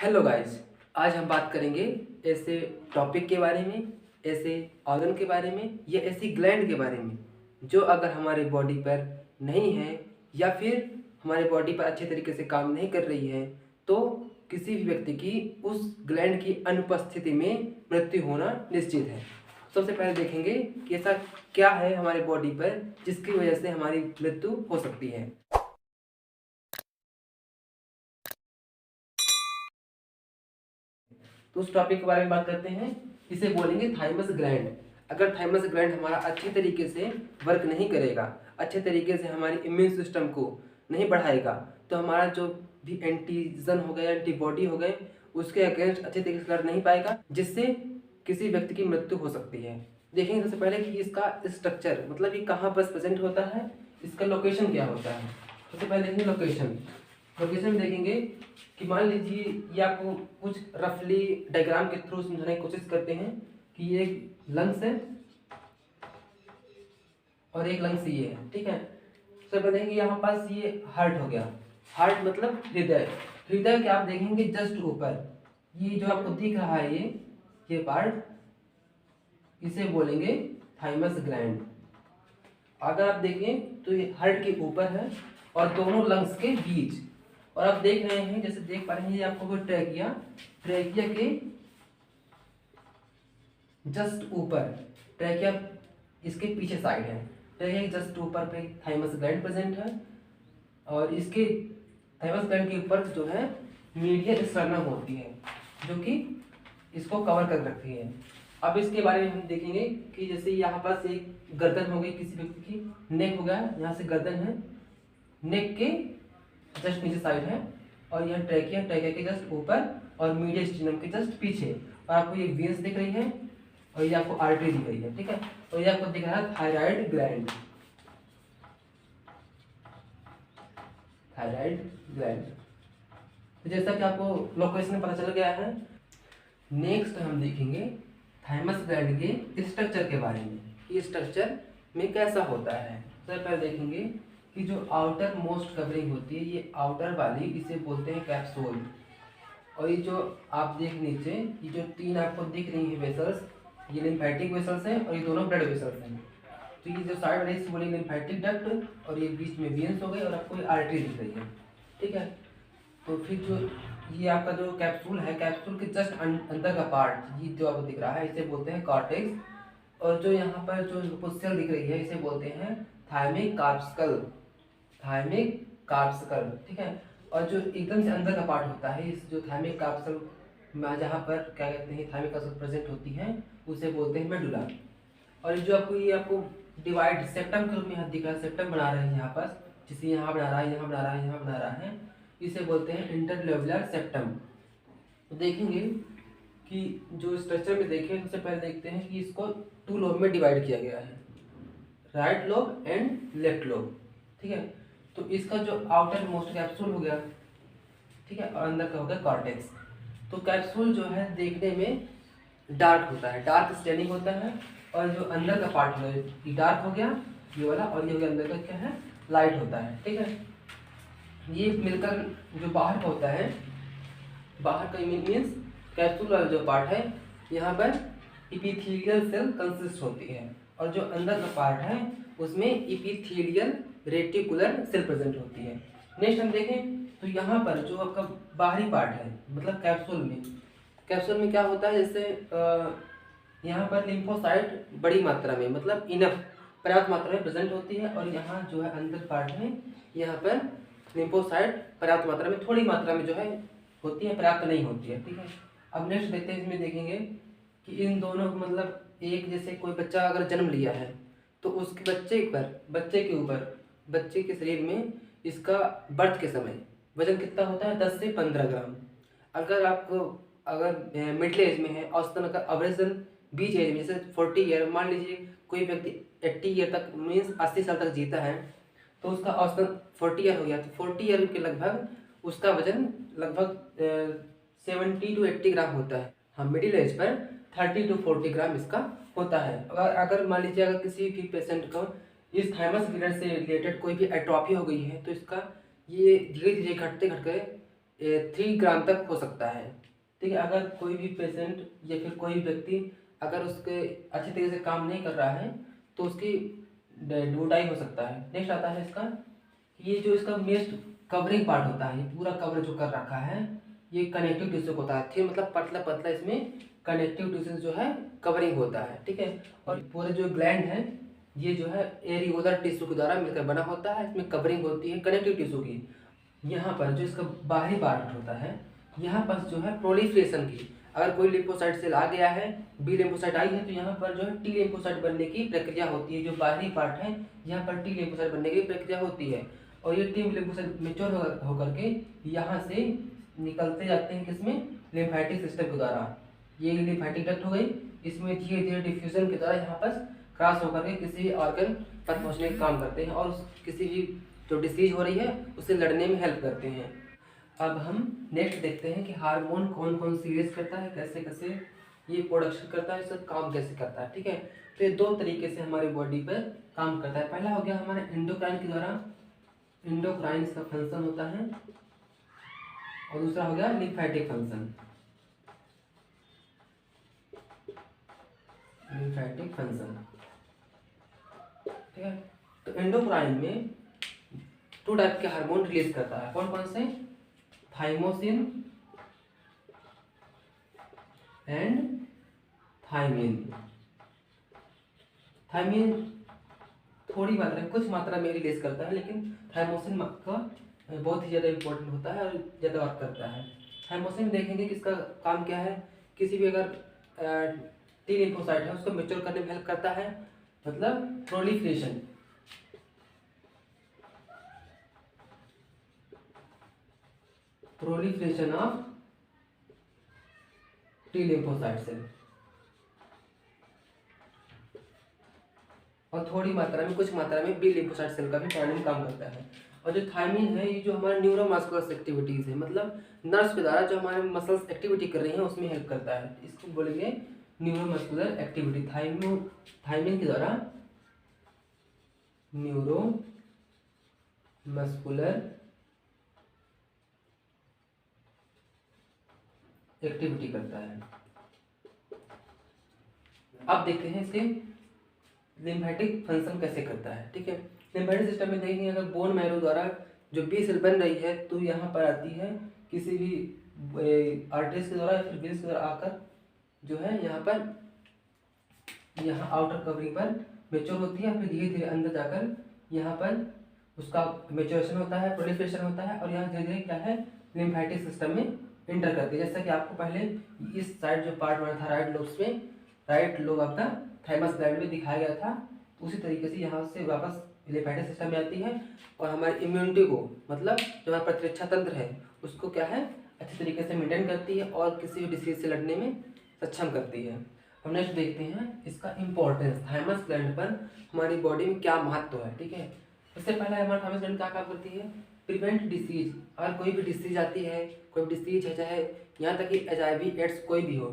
Hello guys. आज हम बात करेंगे ऐसे टॉपिक के बारे में, ऐसे ऑर्गन के बारे में या ऐसी ग्लैंड के बारे में जो अगर हमारे बॉडी पर नहीं है या फिर हमारे बॉडी पर अच्छे तरीके से काम नहीं कर रही है तो किसी भी व्यक्ति की उस ग्लैंड की अनुपस्थिति में मृत्यु होना निश्चित है। सबसे पहले देखेंगे कि ऐसा क्या है हमारे बॉडी पर जिसकी वजह से हमारी मृत्यु हो सकती है। तो उस टॉपिक के बारे में बात करते हैं। इसे बोलेंगे थाइमस ग्लैंड। अगर थाइमस ग्लैंड हमारा अच्छे तरीके से वर्क नहीं करेगा, अच्छे तरीके से हमारी इम्यून सिस्टम को नहीं बढ़ाएगा, तो हमारा जो भी एंटीजन हो गया, एंटीबॉडी हो गए, उसके अगेंस्ट अच्छे तरीके से लड़ नहीं पाएगा, जिससे किसी व्यक्ति की मृत्यु हो सकती है। देखेंगे सबसे पहले कि इसका स्ट्रक्चर, मतलब ये कहाँ पर प्रेजेंट होता है, इसका लोकेशन क्या होता है। सबसे पहले देखेंगे लोकेशन। लोकेशन में देखेंगे कि मान लीजिए ये आपको कुछ रफली डायग्राम के थ्रू समझाने की कोशिश करते हैं कि ये एक लंग्स है और एक लंग्स ये है, ठीक है। तो बताएंगे यहाँ पास ये हार्ट हो गया। हार्ट मतलब हृदय। हृदय के आप देखेंगे जस्ट ऊपर ये जो आपको दिख रहा है, ये पार्ट, इसे बोलेंगे थाइमस ग्लैंड। अगर आप देखें तो ये हार्ट के ऊपर है और दोनों लंग्स के बीच। और आप देख रहे हैं, जैसे देख पा रहे हैं, ये आपको कोई ट्रैकिया, ट्रैकिया के जस्ट ऊपर, ट्रैकिया इसके पीछे साइड है, ट्रैकिया के जस्ट ऊपर पे थाइमस ग्लैंड प्रेजेंट है। और इसके थाइमस ग्लैंड के ऊपर जो है मीडियल स्टर्नम होती है जो कि इसको कवर कर रखती है। अब इसके बारे में हम देखेंगे कि जैसे यहाँ पास एक गर्दन हो गई किसी व्यक्ति की, नेक हो गया, यहाँ से गर्दन है, नेक के जस्ट नीचे साइड है, और यह ट्रैकिया, ट्रैकिया के जस्ट ऊपर और मीडियल स्टिनम के जस्ट पीछे। और आपको ये वेन्स दिख रही है और ये आपको आर्टरी दिख रही है, ठीक है। और ये आपको दिख रहा है थायराइड ग्लैंड, थायराइड ग्लैंड। तो जैसा कि आपको लोकेशन पता चल गया है, नेक्स्ट हम देखेंगे थाइमस ग्लैंड के स्ट्रक्चर के बारे में। ये स्ट्रक्चर में कैसा होता है। सबसे पहले देखेंगे कि जो आउटर मोस्ट कवरिंग होती है, ये आउटर वाली, इसे बोलते हैं कैप्सूल। और ये जो आप देख नीचे, ये जो तीन आपको दिख रही है वेसल्स, ये लिम्फेटिक वेसल्स हैं और ये दोनों ब्लड वेसल्स हैं। तो ये जो साइड वाली इसे बोलेंगे लिम्फेटिक डक्ट, और ये बीच में वेन्स हो गई और आपको ये आर्टरी दिख रही है, ठीक है। तो फिर जो ये आपका जो कैप्सूल है, कैप्सूल के जस्ट अंदर का पार्ट, ये जो आपको दिख रहा है, इसे बोलते हैं कॉर्टेक्स। और जो यहाँ पर जो सेल दिख रही है, इसे बोलते हैं थाइमिक कार्पस्कल, थाइमिक कार्पस्कल, ठीक है। और जो एकदम से अंदर का पार्ट होता है, इस जो थाइमिक कार्पस्कल में जहाँ पर क्या कहते हैं थाइमिक कार्पस्कल प्रेजेंट होती है, उसे बोलते हैं मेडुला। और जो आपको ये आपको डिवाइड सेप्टम के रूप में यहाँ दिख रहा है, सेप्टम बना रहे हैं यहाँ पास, जिसे यहाँ बना रहा है, यहाँ बना रहा है, यहाँ बना रहा है, इसे बोलते हैं इंटरलोब्युलर सेप्टम। तो देखेंगे कि जो स्ट्रक्चर में देखें, सबसे पहले देखते हैं कि इसको टू लोब में डिवाइड किया गया है, right lobe and left lobe, ठीक है। तो इसका जो आउटर मोस्ट कैप्सूल हो गया, ठीक है, और अंदर का हो गया कॉर्टेक्स। तो कैप्सूल जो है देखने में डार्क होता है, डार्क स्टेनिंग होता है, और जो अंदर का पार्ट है ये डार्क हो गया, ये वाला, और ये हो गया अंदर का क्या है, लाइट होता है, ठीक है। ये मिलकर जो बाहर का होता है, बाहर का मीन्स कैप्सूल वाला जो पार्ट है, यहाँ पर इपिथेलियल सेल कंसिस्ट होती है, और जो अंदर का पार्ट है उसमें इपिथेलियल रेटिकुलर सेल प्रेजेंट होती है। नेक्स्ट हम देखें तो यहाँ पर जो आपका बाहरी पार्ट है, मतलब कैप्सूल में क्या होता है, जैसे यहाँ पर लिम्फोसाइट बड़ी मात्रा में, मतलब इनफ, पर्याप्त मात्रा में प्रेजेंट होती है, और यहाँ जो है अंदर पार्ट में, यहाँ पर लिम्फोसाइट पर्याप्त मात्रा में, थोड़ी मात्रा में जो है होती है, पर्याप्त नहीं होती है, ठीक है। अब नेक्स्ट देखते हैं, इसमें देखेंगे कि इन दोनों को, मतलब एक जैसे कोई बच्चा अगर जन्म लिया है तो उसके बच्चे के ऊपर, बच्चे के शरीर में इसका बर्थ के समय वजन कितना होता है, 10 से 15 ग्राम। अगर आपको अगर मिडिल एज में है, औसतन अगर एवरेज बीच एज में, जैसे 40 ईयर, मान लीजिए कोई व्यक्ति 80 ईयर तक मीन्स 80 साल तक जीता है, तो उसका औसतन 40 ईयर हो गया, तो 40 ईयर के लगभग उसका वजन लगभग 70 टू 80 ग्राम होता है। हाँ, मिडिल एज पर 30 टू 40 ग्राम इसका होता है। अगर मान लीजिए अगर किसी भी पेशेंट को इस थाइमस ग्लैंड से रिलेटेड कोई भी एट्रोफी हो गई है, तो इसका ये धीरे धीरे घटते घटते 3 ग्राम तक हो सकता है। ठीक है, अगर कोई भी पेशेंट या फिर कोई व्यक्ति अगर उसके अच्छी तरीके से काम नहीं कर रहा है तो उसकी डूडाई हो सकता है। नेक्स्ट आता है इसका, ये जो इसका मेस्ट कवरिंग पार्ट होता है, ये पूरा कवर जो कर रखा है ये कनेक्टिव टिश्यू होता है। ठीक, मतलब पतला पतला इसमें कनेक्टिव टिश्यू जो है कवरिंग होता है। ठीक है, और पूरे जो ग्लैंड है ये जो है एरियोलर टिश्यू के द्वारा मिलकर बना होता है। इसमें कवरिंग होती है कनेक्टिव टिश्यू की। यहाँ पर जो इसका बाहरी पार्ट होता है, यहाँ पर जो है प्रोलिफरेशन की, अगर कोई लिम्फोसाइट सेल आ गया है, बी लिम्फोसाइट आई है, तो यहाँ पर जो है टी लिम्फोसाइट बनने की प्रक्रिया होती है। जो बाहरी पार्ट है यहाँ पर टी लिम्फोसाइट बनने की प्रक्रिया होती है, और ये टी लिम्फोसाइट मेच्योर होकर के यहाँ से निकलते जाते हैं किसमें, लिम्फेटिक सिस्टम के द्वारा। ये लिम्फेटिक डक्ट हो गई, इसमें धीरे धीरे डिफ्यूजन के द्वारा यहाँ पर क्रॉस होकर के किसी भी ऑर्गन तक पहुँचने का काम करते हैं, और किसी भी जो डिसीज हो रही है उससे लड़ने में हेल्प करते हैं। अब हम नेक्स्ट देखते हैं कि हार्मोन कौन कौन सी रिलीज करता है, कैसे कैसे ये प्रोडक्शन करता है, इसका काम कैसे करता है। ठीक है, तो ये 2 तरीके से हमारी बॉडी पर काम करता है। पहला हो गया हमारे एंडोक्राइन के द्वारा, एंडोक्राइन का फंक्शन होता है, और दूसरा हो गया लिम्फेटिक फंक्शन, लिम्फेटिक फंक्शन। ठीक है, तो एंडोक्राइन में 2 टाइप के हार्मोन रिलीज करता है। कौन कौन से, थाइमोसिन एंड थाइमिन। थाइमिन थोड़ी मात्रा में, कुछ मात्रा में रिलीज करता है, लेकिन थाइमोसिन का बहुत ही ज़्यादा इंपॉर्टेंट होता है और ज़्यादा वर्क करता है। थाइमोसिन देखेंगे कि इसका काम क्या है, किसी भी अगर टी लिम्फोसाइट है उसको मैच्योर करने में हेल्प करता है, मतलब proliferation, proliferation of T lymphocyte cell, और थोड़ी मात्रा में, कुछ मात्रा में बी लिम्फोसाइट सेल का भी पानी काम करता है। और जो थाइमिन है ये जो हमारे न्यूरोमस्कुलर एक्टिविटीज़ है, मतलब नर्व्स के द्वारा जो हमारे मसल्स एक्टिविटी कर रही हैं उसमें हेल्प करता है। इसको बोलेंगे न्यूरोमस्कुलर एक्टिविटी। थाइमिन के द्वारा न्यूरोमस्कुलर एक्टिविटी करता है। अब देखते हैं इसके लिम्फेटिक फंक्शन कैसे करता है। ठीक है, लिम्फेटिक सिस्टम में देखेंगे अगर बोन मैरो द्वारा जो बी सेल बन रही है तो यहाँ पर आती है किसी भी आर्टरीज के द्वारा या फिर वेन्स के द्वारा आकर जो है यहाँ पर, यहाँ आउटर कवरिंग पर मेच्योर होती है, फिर धीरे धीरे अंदर जाकर यहाँ पर उसका मेच्योरेशन होता है, प्रोलिफरेशन होता है, और यहाँ धीरे धीरे क्या है लिम्फेटिक सिस्टम में इंटर करती है। जैसा कि आपको पहले इस साइड जो पार्ट बना था राइट लोब्स में, राइट लोब आपका थाइमस ग्लैंड में दिखाया गया था, उसी तरीके से यहाँ से वापस लिम्फेटिक सिस्टम में आती है, और हमारी इम्यूनिटी को, मतलब जो हमारा प्रतिरक्षा तंत्र है उसको क्या है अच्छी तरीके से मेंटेन करती है और किसी भी डिसीज से लड़ने में सक्षम करती है। हम नेक्स्ट देखते हैं इसका इम्पोर्टेंस, थाइमस ग्लैंड पर हमारी बॉडी में क्या महत्व है। ठीक है, इससे पहले हमारा थाइमस ग्लैंड क्या काम करती है, प्रिवेंट डिसीज। अगर कोई भी डिसीज आती है, कोई डिसीज है, चाहे यहाँ तक कि HIV एड्स कोई भी हो,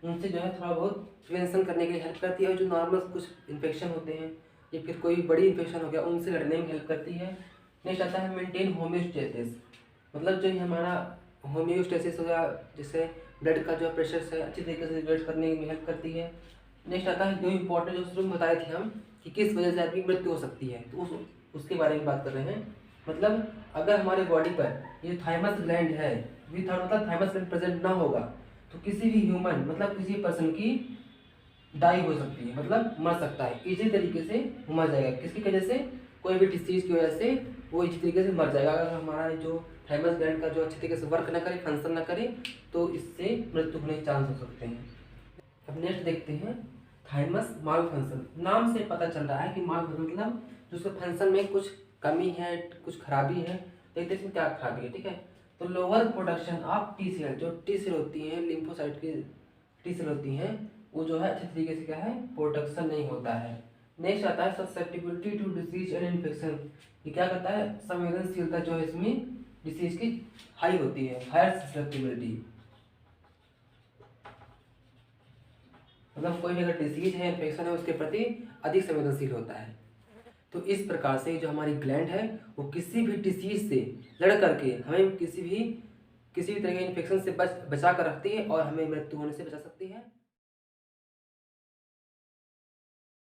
उनसे जो है थोड़ा बहुत प्रिवेंशन करने के लिए हेल्प करती है। और जो नॉर्मल कुछ इन्फेक्शन होते हैं या फिर कोई बड़ी इन्फेक्शन हो गया उनसे लड़ने में हेल्प करती है। नेक्स्ट आता है मेंटेन होम्योस्टेसिस, मतलब जो हमारा होम्योस्टेसिस हो गया, जैसे ब्लड का जो प्रेशर है अच्छी तरीके से रेगुलेट करने में हेल्प करती है। नेक्स्ट आता है जो इम्पोर्टेंट, जो शुरू में बताए थे हम कि किस वजह से आदमी मृत्यु हो सकती है, तो उसके बारे में बात कर रहे हैं। मतलब अगर हमारे बॉडी पर ये थाइमस ग्लैंड है, विदाउट मतलब थाइमस ग्लैंड प्रेजेंट ना होगा तो किसी भी ह्यूमन, मतलब किसी पर्सन की डाई हो सकती है, मतलब मर सकता है, इसी तरीके से मर जाएगा। किसकी वजह से, कोई भी डिसीज की वजह से वो इसी तरीके से मर जाएगा। अगर हमारा जो थाइमस ग्लैंड का जो अच्छी तरीके से वर्क ना करे, फंक्शन ना करे, तो इससे मृत्यु होने के चांस हो सकते हैं। अब नेक्स्ट देखते हैं थाइमस माल फंक्शन। नाम से पता चल रहा है कि माल फंक्शन मतलब जो उसके फंक्शन में कुछ कमी है, कुछ खराबी है। देखते हैं क्या खराबी है। ठीक है, तो lower production of T cell, जो टी सेल होती हैं लिम्फोसाइट की टी सेल होती हैं, वो जो है अच्छे तरीके से क्या है प्रोडक्शन नहीं होता है। नेक्स्ट आता है susceptibility to disease and infection. ये क्या करता है, संवेदनशीलता जो है इसमें डिसीज की हाई होती है, हायर ससेप्टिबिलिटी, मतलब कोई भी अगर डिसीज है, इन्फेक्शन है, उसके प्रति अधिक संवेदनशील होता है। तो इस प्रकार से जो हमारी ग्लैंड है वो किसी भी डिसीज से लड़ करके हमें किसी भी किसी भी तरह के इन्फेक्शन से बचा कर रखती है और हमें मृत्यु होने से बचा सकती है।